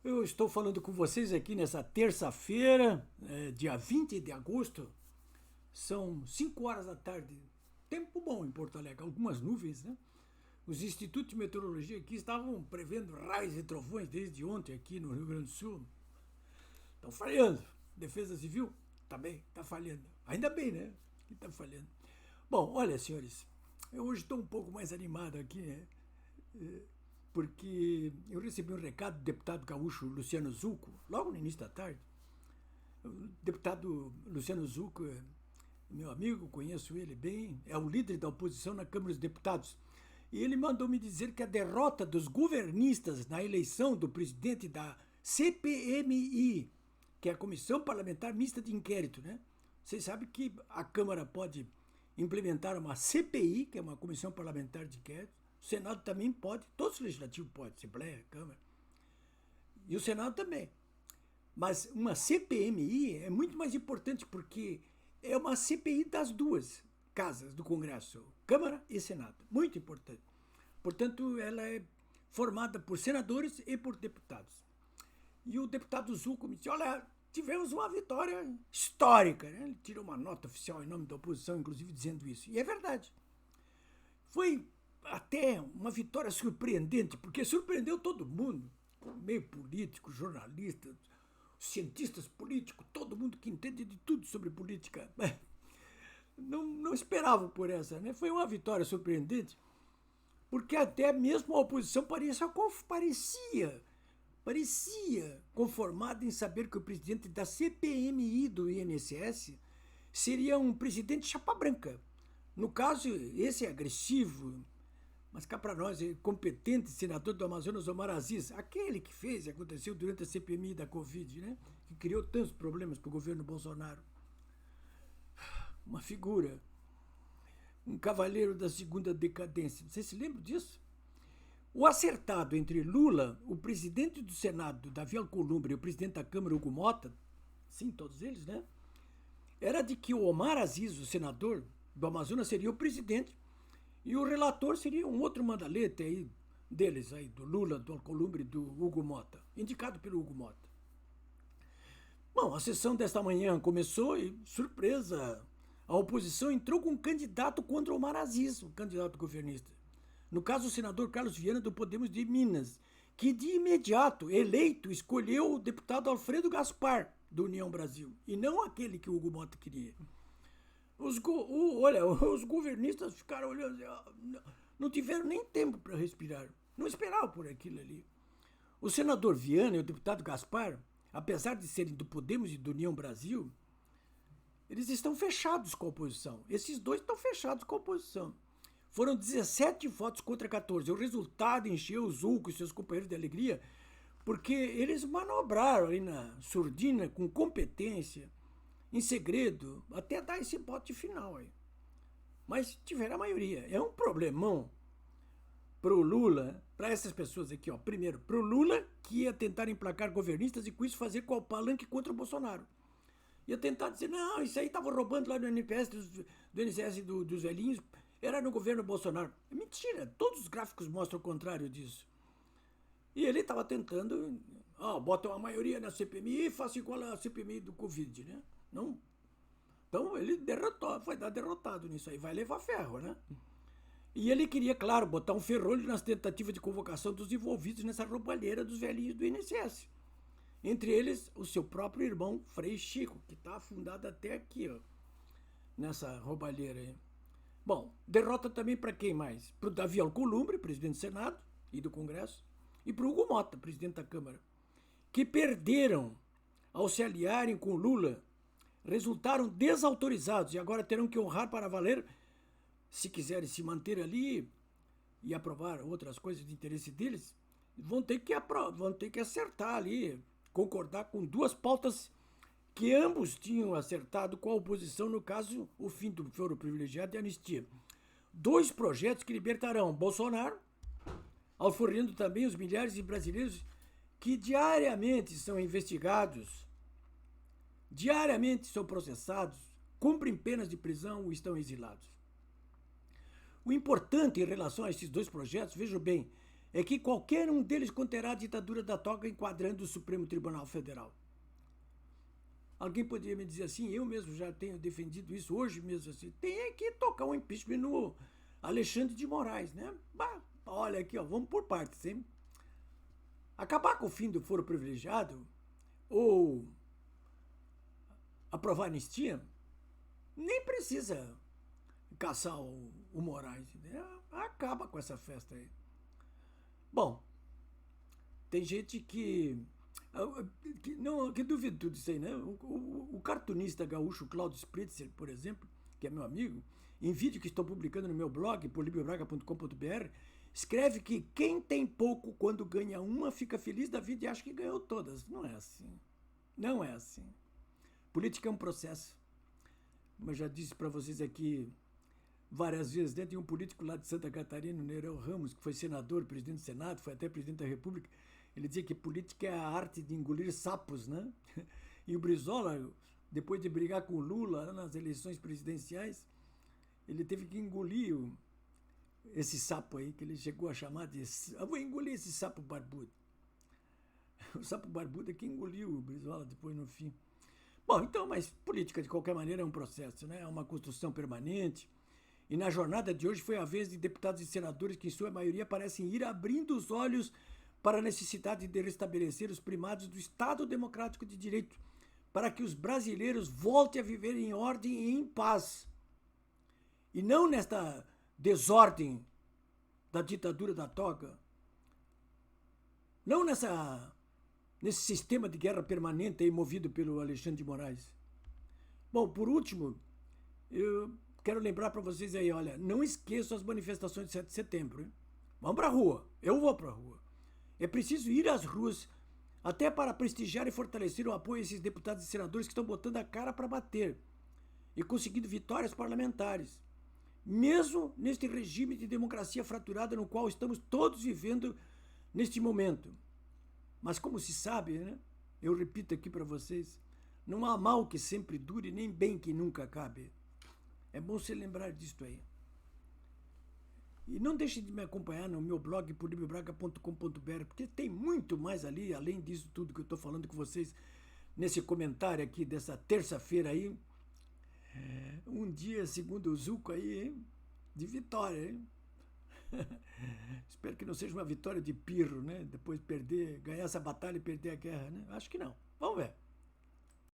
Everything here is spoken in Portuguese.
Eu estou falando com vocês aqui nessa terça-feira, dia 20 de agosto. São 5 horas da tarde. Tempo bom em Porto Alegre, algumas nuvens, né? Os institutos de meteorologia aqui estavam prevendo raios e trovões desde ontem aqui no Rio Grande do Sul. Estão falhando. Defesa Civil também está falhando. Ainda bem, né? Que está falhando. Bom, olha, senhores, eu hoje estou um pouco mais animado aqui, né? Porque eu recebi um recado do deputado gaúcho Luciano Zucco, logo no início da tarde. O deputado Luciano Zucco é meu amigo, conheço ele bem, é o líder da oposição na Câmara dos Deputados. E ele mandou me dizer que a derrota dos governistas na eleição do presidente da CPMI, que é a Comissão Parlamentar Mista de Inquérito, né? Vocês sabem que a Câmara pode implementar uma CPI, que é uma Comissão Parlamentar de Inquérito. O Senado também pode, todos os legislativos podem, Assembleia, Câmara. E o Senado também. Mas uma CPMI é muito mais importante porque é uma CPI das duas casas do Congresso, Câmara e Senado. Muito importante. Portanto, ela é formada por senadores e por deputados. E o deputado Zucco me disse, olha, tivemos uma vitória histórica. Né? Ele tirou uma nota oficial em nome da oposição, inclusive, dizendo isso. E é verdade. Foi até uma vitória surpreendente, porque surpreendeu todo mundo, meio político, jornalistas, cientistas políticos, todo mundo que entende de tudo sobre política. Não esperava por essa, né? Foi uma vitória surpreendente, porque até mesmo a oposição parecia conformada em saber que o presidente da CPMI do INSS seria um presidente chapa branca. No caso, esse é agressivo, mas cá para nós, é competente senador do Amazonas, Omar Aziz, aquele que fez e aconteceu durante a CPMI da Covid, né? Que criou tantos problemas para o governo Bolsonaro. Uma figura, um cavaleiro da segunda decadência. Você se lembra disso? O acertado entre Lula, o presidente do Senado, Davi Alcolumbre, e o presidente da Câmara, Hugo Mota, sim, todos eles, né? Era de que o Omar Aziz, o senador do Amazonas, seria o presidente e o relator seria um outro mandalete aí deles, aí, do Lula, do Alcolumbre e do Hugo Mota, indicado pelo Hugo Mota. Bom, a sessão desta manhã começou e, surpresa, a oposição entrou com um candidato contra o Omar Aziz, o candidato governista. No caso, o senador Carlos Viana do Podemos de Minas, que de imediato, eleito, escolheu o deputado Alfredo Gaspar, do União Brasil, e não aquele que o Hugo Mota queria. Olha, os governistas ficaram olhando, não tiveram nem tempo para respirar. Não esperavam por aquilo ali. O senador Viana e o deputado Gaspar, apesar de serem do Podemos e do União Brasil, eles estão fechados com a oposição. Esses dois estão fechados com a oposição. Foram 17 votos contra 14. O resultado encheu o Zucco e seus companheiros de alegria, porque eles manobraram aí na surdina com competência, em segredo, até dar esse bote final aí. Mas tiveram a maioria. É um problemão pro Lula, para essas pessoas aqui, ó. Primeiro, pro Lula, que ia tentar emplacar governistas e com isso fazer qual palanque contra o Bolsonaro. Ia tentar dizer, não, isso aí tava roubando lá no NPS do INSS dos velhinhos, era no governo Bolsonaro. É mentira, todos os gráficos mostram o contrário disso. E ele estava tentando, bota uma maioria na CPMI e faça igual a CPMI do Covid, né? Não. Então ele derrotou, foi dar derrotado nisso aí, vai levar ferro, né? E ele queria, claro, botar um ferrolho nas tentativas de convocação dos envolvidos nessa roubalheira dos velhinhos do INSS. Entre eles, o seu próprio irmão, Frei Chico, que está afundado até aqui, ó, nessa roubalheira aí. Bom, derrota também para quem mais? Para o Davi Alcolumbre, presidente do Senado e do Congresso, e para o Hugo Mota, presidente da Câmara, que perderam ao se aliarem com Lula, resultaram desautorizados e agora terão que honrar para valer, se quiserem se manter ali e aprovar outras coisas de interesse deles, vão ter que acertar ali, concordar com duas pautas que ambos tinham acertado com a oposição, no caso, o fim do foro privilegiado e a anistia. Dois projetos que libertarão Bolsonaro, alforriando também os milhares de brasileiros que diariamente são investigados, diariamente são processados, cumprem penas de prisão ou estão exilados. O importante em relação a esses dois projetos, vejam bem, é que qualquer um deles conterá a ditadura da toga enquadrando o Supremo Tribunal Federal. Alguém poderia me dizer assim, eu mesmo já tenho defendido isso hoje mesmo assim, tem que tocar um impeachment no Alexandre de Moraes, né? Bah, olha aqui, ó, vamos por partes, hein? Acabar com o fim do foro privilegiado ou aprovar a anistia, nem precisa caçar o Moraes, né? Acaba com essa festa aí. Bom, tem gente que duvida tudo isso aí, né? O cartunista gaúcho Claudio Spritzer, por exemplo, que é meu amigo, em vídeo que estou publicando no meu blog, polibiobraga.com.br, escreve que quem tem pouco quando ganha uma fica feliz da vida e acha que ganhou todas. Não é assim. Não é assim. Política é um processo. Mas já disse para vocês aqui várias vezes, né? Tem um político lá de Santa Catarina, o Nereu Ramos, que foi senador, presidente do Senado, foi até presidente da República. Ele dizia que política é a arte de engolir sapos, né? E o Brizola, depois de brigar com o Lula nas eleições presidenciais, ele teve que engolir esse sapo aí, que ele chegou a chamar de... Eu vou engolir esse sapo barbudo. O sapo barbudo é que engoliu o Brizola depois no fim. Bom, então, mas política de qualquer maneira é um processo, né? É uma construção permanente. E na jornada de hoje foi a vez de deputados e senadores que, em sua maioria, parecem ir abrindo os olhos para a necessidade de restabelecer os primados do Estado Democrático de Direito, para que os brasileiros voltem a viver em ordem e em paz. E não nesta desordem da ditadura da toga, não nesse sistema de guerra permanente aí movido pelo Alexandre de Moraes. Bom, por último, eu quero lembrar para vocês aí, olha, não esqueçam as manifestações de 7 de setembro, hein? Vamos para a rua, eu vou para a rua. É preciso ir às ruas, até para prestigiar e fortalecer o apoio a esses deputados e senadores que estão botando a cara para bater e conseguindo vitórias parlamentares, mesmo neste regime de democracia fraturada no qual estamos todos vivendo neste momento. Mas como se sabe, né? Eu repito aqui para vocês, não há mal que sempre dure, nem bem que nunca acabe. É bom se lembrar disto aí. E não deixe de me acompanhar no meu blog polibiobraga.com.br, porque tem muito mais ali, além disso tudo que eu estou falando com vocês nesse comentário aqui dessa terça-feira aí. Um dia, segundo o Zuco aí, hein? De vitória, hein? Espero que não seja uma vitória de pirro, né? Depois ganhar essa batalha e perder a guerra, né? Acho que não. Vamos ver.